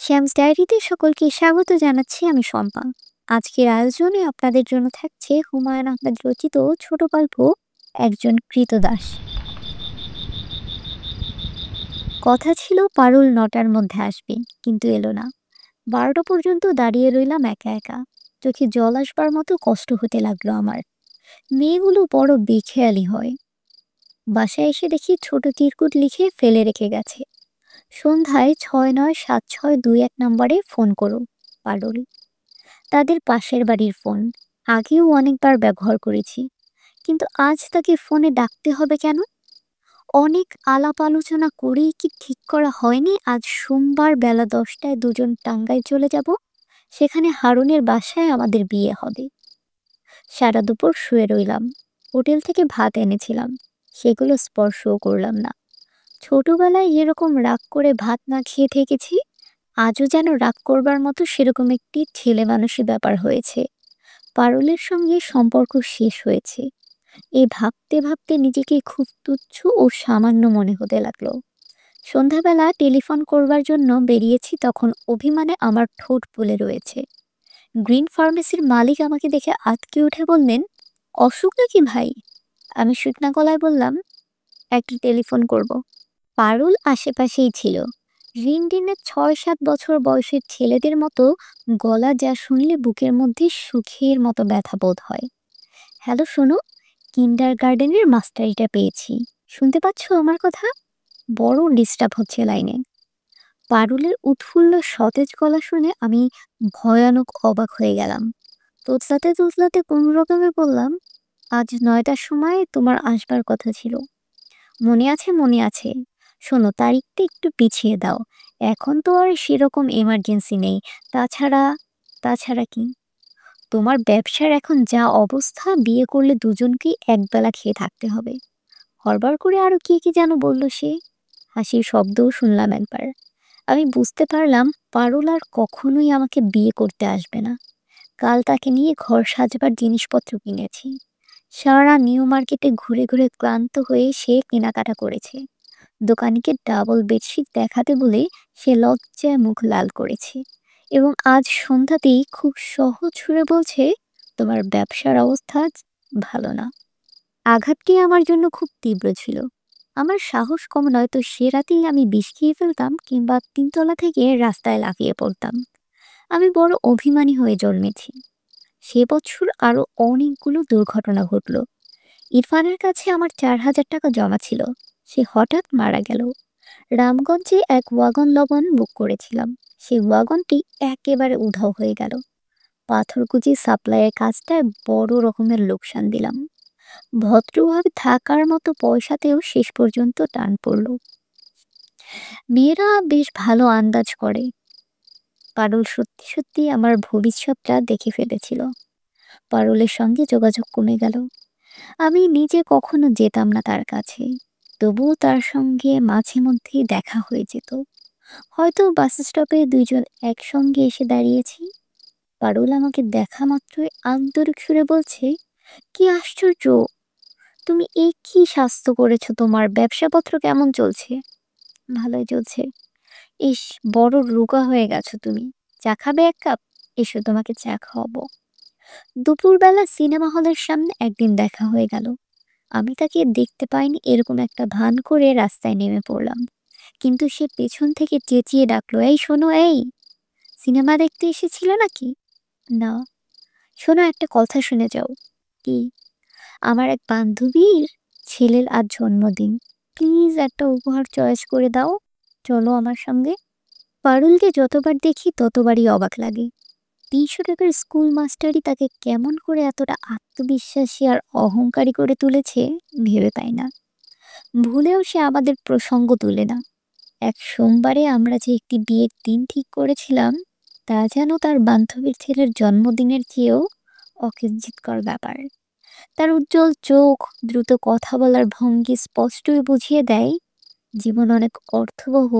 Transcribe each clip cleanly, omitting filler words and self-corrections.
শ্যামস ডায়েরিতে সকলকে স্বাগত জানাচ্ছি। আমি শম্পা। আজকের আয়োজনে আপনাদের জন্য থাকছে হুমায়ুন আহমেদ রচিত ছোট গল্প একজন কৃতদাস। কথা ছিল পারুল ৯টার মধ্যে আসবে, কিন্তু এলো না। ১২টা পর্যন্ত দাঁড়িয়ে রইলাম একা একা। চোখে জল আসবার মতো কষ্ট হতে লাগলো আমার। মেয়েগুলো বড় বেখেয়ালি হয়। বাসায় এসে দেখি ছোট চিরকুট লিখে ফেলে রেখে গেছে, সন্ধ্যায় ৬৯৭৬২১ নম্বরে ফোন করো, পারুল। তাদের পাশের বাড়ির ফোন। আগেও অনেকবার ব্যবহার করেছি, কিন্তু আজ তাকে ফোনে ডাকতে হবে কেন? অনেক আলাপ আলোচনা করেই কি ঠিক করা হয়নি আজ সোমবার বেলা ১০টায় দুজন টাঙ্গাইল চলে যাব? সেখানে হারুনের বাসায় আমাদের বিয়ে হবে। সারা দুপুর শুয়ে রইলাম। হোটেল থেকে ভাত এনেছিলাম, সেগুলো স্পর্শও করলাম না। ছোটবেলায় যেরকম রাগ করে ভাত না খেয়ে থেকেছি, আজও যেন রাগ করবার মতো সেরকম একটি ছেলে মানুষই ব্যাপার হয়েছে। পারুলের সঙ্গে সম্পর্ক শেষ হয়েছে, এই ভাবতে ভাবতে নিজেকে খুব তুচ্ছ ও সামান্য মনে হতে লাগলো। সন্ধ্যাবেলা টেলিফোন করবার জন্য বেরিয়েছি, তখন অভিমানে আমার ঠোঁট ফুলে রয়েছে। গ্রিন ফার্মেসির মালিক আমাকে দেখে আঁতকে উঠে বললেন, অসুখ নাকি ভাই? আমি শুকনা গলায় বললাম, একটা টেলিফোন করব। পারুল আশেপাশেই ছিল। রিনডিনের ৬-৭ বছর বয়সের ছেলেদের মতো গলা, যা শুনলে বুকের মধ্যে সুখের মতো ব্যথা বোধ হয়। হ্যালো, শোনো, কিন্ডার গার্ডেনের মাস্টারিটা পেয়েছি। শুনতে পাচ্ছ আমার কথা? বড় ডিস্টার্ব হচ্ছে লাইনে। পারুলের উৎফুল্ল সতেজ গলা শুনে আমি ভয়ানক অবাক হয়ে গেলাম। তোতলাতে তোতলাতে কোনো রকমে বললাম, আজ ৯টার সময় তোমার আসবার কথা ছিল। মনে আছে, মনে আছে। শোনো, তারিখটা একটু পিছিয়ে দাও। এখন তো আর সেরকম এমার্জেন্সি নেই। তাছাড়া তাছাড়া কি? তোমার ব্যবসার এখন যা অবস্থা, বিয়ে করলে দুজনকেই একবেলা খেয়ে থাকতে হবে। হড়বড় করে আরো কি কি যেন বলল সে। হাসির শব্দও শুনলাম একবার। আমি বুঝতে পারলাম পারুল আর কখনোই আমাকে বিয়ে করতে আসবে না। কাল তাকে নিয়ে ঘর সাজবার জিনিসপত্র কিনেছি। সারা নিউ মার্কেটে ঘুরে ঘুরে ক্লান্ত হয়ে সে কেনাকাটা করেছে। দোকানিকে ডাবল বেডশিট দেখাতে বলে সে লজ্জায় মুখ লাল করেছে, এবং আজ সন্ধ্যাতেই খুব সহজ সুরে বলছে, তোমার ব্যবসার অবস্থা আজ ভালো না। আঘাতটি আমার জন্য খুব তীব্র ছিল। আমার সাহস কম নয় তো সে রাতেই আমি বিষ খেয়ে ফেলতাম, কিংবা ৩ তলা থেকে রাস্তায় লাফিয়ে পড়তাম। আমি বড় অভিমানী হয়ে জন্মেছি। সে বছর আরো অনেকগুলো দুর্ঘটনা ঘটল। ইরফানের কাছে আমার ৪,০০০ টাকা জমা ছিল, সে হঠাৎ মারা গেল। রামগঞ্জে এক ওয়াগন লবণ বুক করেছিলাম, সেই ওয়াগনটি একেবারে উধাও হয়ে গেল। পাথরকুচি সাপ্লাইয়ের কাজটায় বড় রকমের লোকসান দিলাম। ভদ্রভাবে থাকার মতো পয়সাতেও শেষ পর্যন্ত টান পড়ল। মেয়েরা বেশ ভালো আন্দাজ করে। পারুল সত্যি সত্যি আমার ভবিষ্যৎটা দেখে ফেলেছিল। পারুলের সঙ্গে যোগাযোগ কমে গেল। আমি নিজে কখনো যেতাম না তার কাছে, তবুও তার সঙ্গে মাঝে মধ্যেই দেখা হয়ে যেত। হয়তো বাস স্টপে দুইজন একসঙ্গে এসে দাঁড়িয়েছি। পারুল আমাকে দেখা মাত্রই আন্তরিক সুরে বলছে, কি আশ্চর্য, তুমি এই কি স্বাস্থ্য করেছো, তোমার ব্যবসাপত্র কেমন চলছে? ভালোই চলছে। ইস, বড় রোগা হয়ে গেছো তুমি। চা খাবে ১ কাপ? এসো, তোমাকে চা খাওয়াবো। দুপুরবেলা সিনেমা হলের সামনে একদিন দেখা হয়ে গেল। আমি তাকে দেখতে পাইনি এরকম একটা ভান করে রাস্তায় নেমে পড়লাম, কিন্তু সে পেছন থেকে চেঁচিয়ে ডাকলো, এই শোনো, এই সিনেমা দেখতে এসেছিলে নাকি? না। শোনো, একটা কথা শুনে যাও। কি? আমার এক বান্ধবীর ছেলের আজ জন্মদিন। প্লিজ একটা উপহার চয়েস করে দাও, চলো আমার সঙ্গে। পারুলকে যতবার দেখি ততবারই অবাক লাগে। ৩০০ টাকার স্কুল মাস্টারই তাকে কেমন করে এতটা আত্মবিশ্বাসী আর অহংকারী করে তুলেছে ভেবে পাই না। ভুলেও সে আমাদের প্রসঙ্গ তুলে না। এক সোমবারে আমরা যে একটি বিয়ের দিন ঠিক করেছিলাম, তা যেন তার বান্ধবীর ছেলের জন্মদিনের চেয়েও অকিঞ্চিৎকর ব্যাপার। তার উজ্জ্বল চোখ, দ্রুত কথা বলার ভঙ্গি স্পষ্টই বুঝিয়ে দেয়, জীবন অনেক অর্থবহ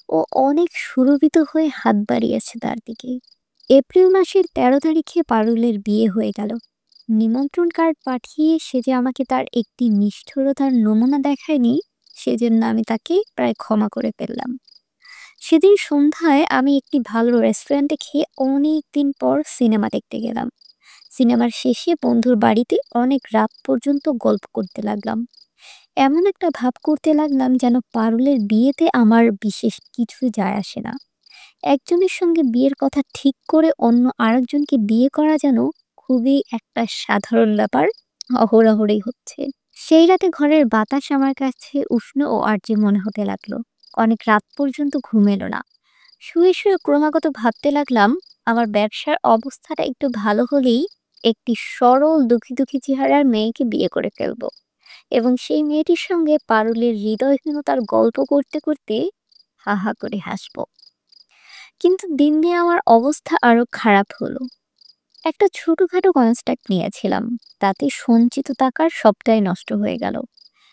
ও অনেক সুরভিত হয়ে হাত বাড়িয়েছে তার দিকে। এপ্রিল মাসের ১৩ তারিখে পারুলের বিয়ে হয়ে গেল। নিমন্ত্রণ কার্ড পাঠিয়ে সে যে আমাকে তার একটি নিষ্ঠুরতার নমুনা দেখায়নি, সেজন্য আমি তাকে প্রায় ক্ষমা করে ফেললাম। সেদিন সন্ধ্যায় আমি একটি ভালো রেস্টুরেন্টে খেয়ে অনেক দিন পর সিনেমা দেখতে গেলাম। সিনেমার শেষে বন্ধুর বাড়িতে অনেক রাত পর্যন্ত গল্প করতে লাগলাম। এমন একটা ভাব করতে লাগলাম যেন পারুলের বিয়েতে আমার বিশেষ কিছু যায় আসে না। একজনের সঙ্গে বিয়ের কথা ঠিক করে অন্য আরেকজনকে বিয়ে করা যেন খুবই একটা সাধারণ ব্যাপার, অহরহরই হচ্ছে। সেই রাতে ঘরের বাতাস আমার কাছে উষ্ণ ও আর্দ্র মনে হতে লাগলো। অনেক রাত পর্যন্ত ঘুম এলো না। শুয়ে শুয়ে ক্রমাগত ভাবতে লাগলাম, আমার ব্যবসার অবস্থাটা একটু ভালো হলেই একটি সরল দুঃখী দুঃখী চেহারার মেয়েকে বিয়ে করে ফেলবো, এবং সেই মেয়েটির সঙ্গে পারুলের হৃদয়হীনতার গল্প করতে করতে হা হা করে হাসবো। কিন্তু দিন দিয়ে আমার অবস্থা আরো খারাপ হলো। একটা ছোটখাটো কনস্ট্রাক্ট নিয়েছিলাম, তাতে সঞ্চিত টাকার সবটাই নষ্ট হয়ে গেল।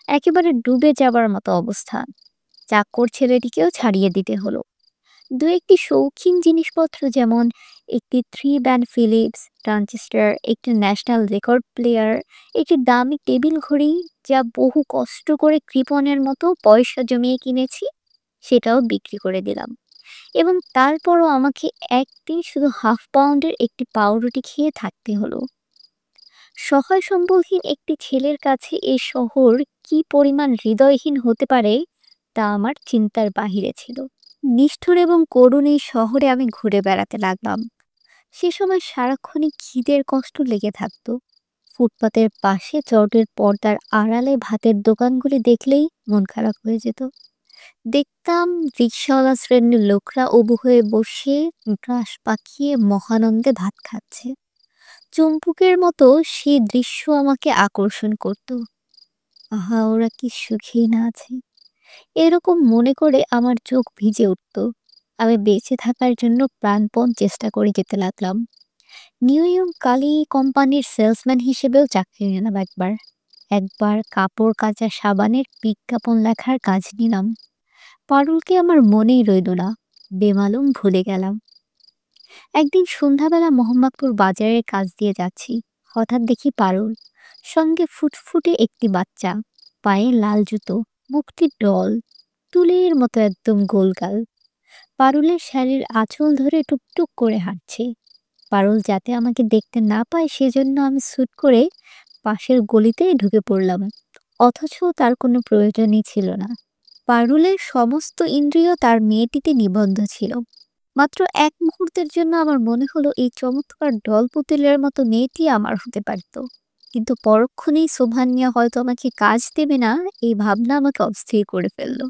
একেবারে ডুবে যাবার মতো অবস্থা। চাকর ছেলেটিকেও ছাড়িয়ে দিতে হলো। দু একটি শৌখিন জিনিসপত্র, যেমন একটি থ্রি ব্যান্ড ফিলিপস ট্রানজিস্টার, একটি ন্যাশনাল রেকর্ড প্লেয়ার, একটি দামি টেবিল ঘড়ি, যা বহু কষ্ট করে কৃপণের মতো পয়সা জমিয়ে কিনেছি, সেটাও বিক্রি করে দিলাম। এবং তারপরও আমাকে একদিন শুধু হাফ পাউন্ডের একটি পাউরুটি খেয়ে থাকতে হলো। সহায় সম্বলহীন একটি ছেলের কাছে এই শহর কি পরিমাণ হৃদয়হীন হতে পারে, তা আমার চিন্তার বাহিরে ছিল। নিষ্ঠুর এবং করুণ এই শহরে আমি ঘুরে বেড়াতে লাগলাম। সে সময় সারাক্ষণই খিদের কষ্ট লেগে থাকতো। ফুটপাতের পাশে চটের পর্দার আড়ালে ভাতের দোকানগুলি দেখলেই মন খারাপ হয়ে যেত। দেখতাম রিকশাওয়ালা শ্রেণীর লোকরা উবু হয়ে বসে গ্রাস পাকিয়ে মহানন্দে ভাত খাচ্ছে। চুম্বকের মতো সেই দৃশ্য আমাকে আকর্ষণ করত। আহা, ওরা কি সুখী না আছে! এরকম মনে করে আমার চোখ ভিজে উঠত। আমি বেঁচে থাকার জন্য প্রাণপণ চেষ্টা করে যেতে লাগলাম। নিউ ইয়র্ক কালি কোম্পানির সেলসম্যান হিসেবেও চাকরি নিলাম একবার। একবার কাপড় কাচা সাবানের বিজ্ঞাপন লেখার কাজ নিলাম। পারুলকে আমার মনেই রইল না, বেমালুম ভুলে গেলাম। একদিন সন্ধ্যাবেলা মোহাম্মদপুর বাজারের কাজ দিয়ে যাচ্ছি। হঠাৎ দেখি পারুল, সঙ্গে ফুটফুটে একটি বাচ্চা, পায়ে লাল জুতো, মুখটি ডল, তুলের মতো একদম গোলগাল। পারুলের শাড়ির আঁচল ধরে টুকটুক করে হাঁটছে। পারুল যাতে আমাকে দেখতে না পায় সেজন্য আমি ছুট করে পাশের গলিতে ঢুকে পড়লাম, অথচ তার কোনো প্রয়োজনই ছিল না। পারুলের সমস্ত ইন্দ্রিয় তার মেয়েটিতে নিবদ্ধ ছিল। মাত্র এক মুহূর্তের জন্য আমার মনে হলো এই চমৎকার ডল পুতুলের মতো মেয়েটি আমার হতে পারত। কিন্তু পরক্ষণেই সোভানিয়া হয়তো আমাকে কাজ দেবে না, এই ভাবনা আমাকে অস্থির করে ফেলল।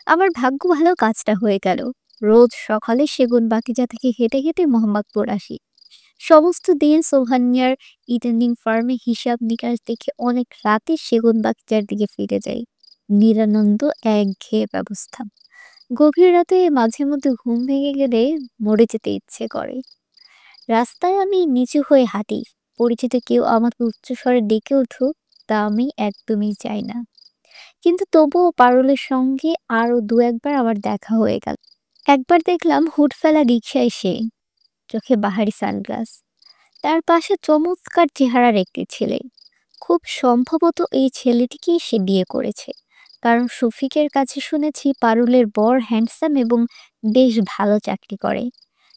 আমার ভাগ্য ভালো, কাজটা হয়ে গেল। রোজ সকালে সেগুন বাগিচা থেকে হেঁটে হেঁটে মোহাম্মদপুর আসি। সমস্ত দিন সোভানিয়ার ইদানিং ফার্মে হিসাব নিকাশ দেখে অনেক রাতে সেগুন বাগিচার দিকে ফিরে যাই। নিরানন্দ একঘেয়ে ব্যবস্থা। গভীর রাতে মাঝে মধ্যে ঘুম ভেঙে গেলে মরে যেতে ইচ্ছে করে। রাস্তায় আমি নিচু হয়ে হাঁটি। পরিচিত কেউ আমাকে উচ্চস্বরে ডেকে উঠুক, তা আমি একদমই চাই না। কিন্তু তবুও পারুলের সঙ্গে আরো দু একবার আমার দেখা হয়ে গেল। একবার দেখলাম হুড ফেলা রিকশায় সে, চোখে বাহারি সানগ্লাস, তার পাশে চমৎকার চেহারার একটি ছেলে। খুব সম্ভবত এই ছেলেটিকেই সে বিয়ে করেছে, কারণ শফিকের কাছে শুনেছি পারুলের বর হ্যান্ডসাম এবং বেশ ভালো চাকরি করে।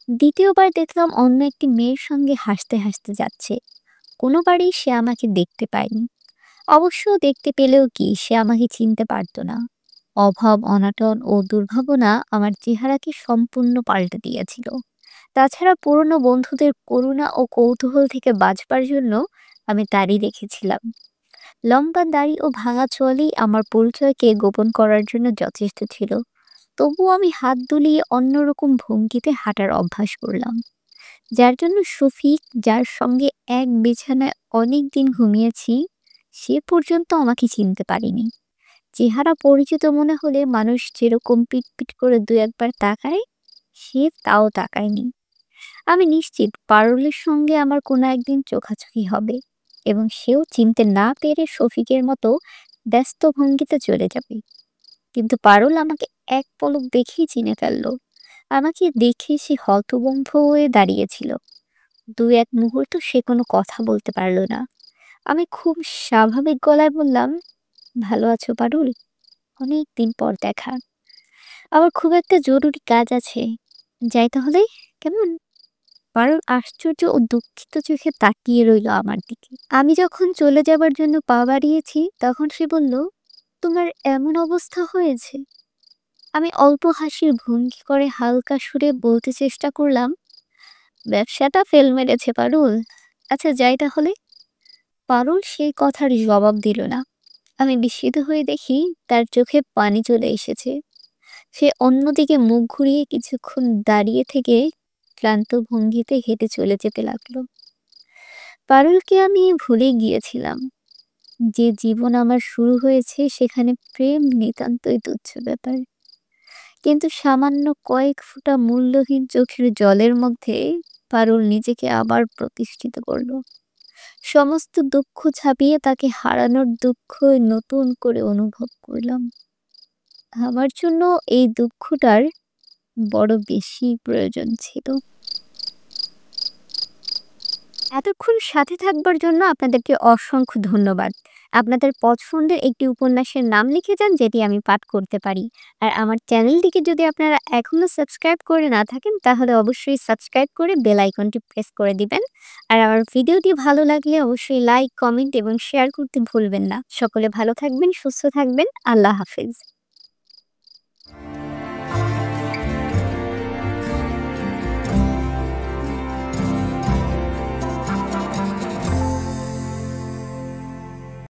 দ্বিতীয়বার দেখলাম অন্য একটি মেয়ের সঙ্গে হাসতে হাসতে যাচ্ছে। কোনোবারই সে আমাকে দেখতে পায়নি। অবশ্য দেখতে পেলেও কি সে আমাকে চিনতে পারতো না। অভাব, অনাটন ও দুর্ভাবনা আমার চেহারাকে সম্পূর্ণ পাল্টে দিয়েছিল। তাছাড়া পুরনো বন্ধুদের করুণা ও কৌতূহল থেকে বাঁচবার জন্য আমি দাড়ি রেখেছিলাম। লম্বা দাড়ি ও ভাঙা চোয়ালই আমার পরিচয়কে গোপন করার জন্য যথেষ্ট ছিল। তবুও আমি হাত দুলিয়ে অন্যরকম ভঙ্গিতে হাঁটার অভ্যাস করলাম, যার জন্য শফিক, যার সঙ্গে এক বিছানায় অনেক দিন ঘুমিয়েছি, সে পর্যন্ত আমাকে চিনতে পারেনি। চেহারা পরিচিত মনে হলে মানুষ যেরকম পিট পিট করে দু একবার তাকায়, সে তাও তাকায়নি। আমি নিশ্চিত পারুলের সঙ্গে আমার কোনো একদিন চোখাচোখি হবে, এবং সেও চিনতে না পেরে শফিকের মতো ব্যস্ত ভঙ্গিতে চলে যাবে। কিন্তু পারুল আমাকে এক পলক দেখেই চিনে ফেললো। আমাকে দেখে সে হতভম্ব হয়ে দাঁড়িয়েছিল। দু এক মুহূর্ত সে কোনো কথা বলতে পারল না। আমি খুব স্বাভাবিক গলায় বললাম, ভালো আছো পারুল? অনেক দিন পর দেখা। আমার খুব একটা জরুরি কাজ আছে। যাই তাহলে, কেমন? পারুল আশ্চর্য ও দুঃখিত চোখে তাকিয়ে রইল আমার দিকে। আমি যখন চলে যাবার জন্য পা বাড়িয়েছি, তখন সে বলল, "তোমার এমন অবস্থা হয়েছে?" আমি অল্প হাসির ভঙ্গি করে হালকা সুরে বলতে চেষ্টা করলাম, "ব্যবসাটা ফেল মেরেছে পারুল। আচ্ছা যাই তাহলে।" পারুল সেই কথার জবাব দিল না। আমি বিস্মিত হয়ে দেখি তার চোখে পানি চলে এসেছে। সে অন্যদিকে মুখ ঘুরিয়ে কিছুক্ষণ দাঁড়িয়ে থেকে ক্লান্ত ভঙ্গিতে হেঁটে চলে যেতে লাগলো। পারুলকে আমি ভুলে গিয়েছিলাম যে জীবন আমার শুরু হয়েছে সেখানে প্রেম নিতান্তই তুচ্ছ ব্যাপার। কিন্তু সামান্য কয়েক ফোঁটা মূল্যহীন চোখের জলের মধ্যে পারুল নিজেকে আবার প্রতিষ্ঠিত করলো। সমস্ত দুঃখ ছাপিয়ে তাকে হারানোর দুঃখ নতুন করে অনুভব করলাম। আমার জন্য এই দুঃখটার বড় বেশি প্রয়োজন ছিল। এতক্ষণ সাথে থাকবার জন্য আপনাদেরকে অসংখ্য ধন্যবাদ। আপনাদের পছন্দের একটি উপন্যাসের নাম লিখে যান যেটি আমি পাঠ করতে পারি। আর আমার চ্যানেলটিকে যদি আপনারা এখনো সাবস্ক্রাইব করে না থাকেন তাহলে অবশ্যই সাবস্ক্রাইব করে বেল আইকনটি প্রেস করে দিবেন। আর আমার ভিডিওটি ভালো লাগলে অবশ্যই লাইক, কমেন্ট এবং শেয়ার করতে ভুলবেন না। সকলে ভালো থাকবেন, সুস্থ থাকবেন। আল্লাহ হাফেজ।